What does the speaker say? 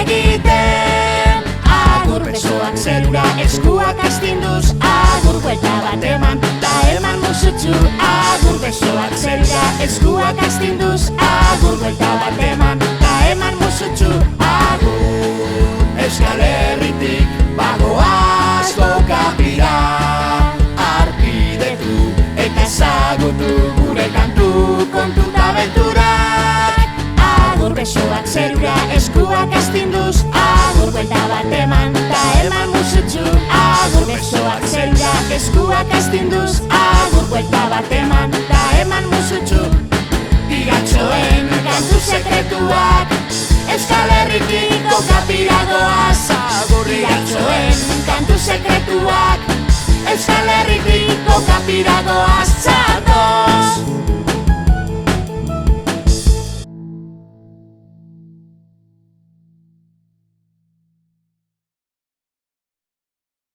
egiten. Agur besoak zerura, eskuak astinduz. Agur buelta bat eman, ta eman musutxu. Agur besoak zerura, eskuak astinduz. Agur buelta bat eman, ta eman musutxu. Agur Euskal Herritik bagoaz kokapira. Arpidetu eta ezagutu gure kantu kontu ta abenturak. Agur besoak zerura, eskuak astinduz. Agur buelta bat eman, ta eman musutxu. Agur besoak zerura, eskuak astinduz. Agur buelta bat eman, ta eman musutxu. Bigatxoen kantu sekretuak Euskal Herritik kokapira doaz. Bigatxoen kantu sekretuak Euskal Herritik kokapira doaz. Txato!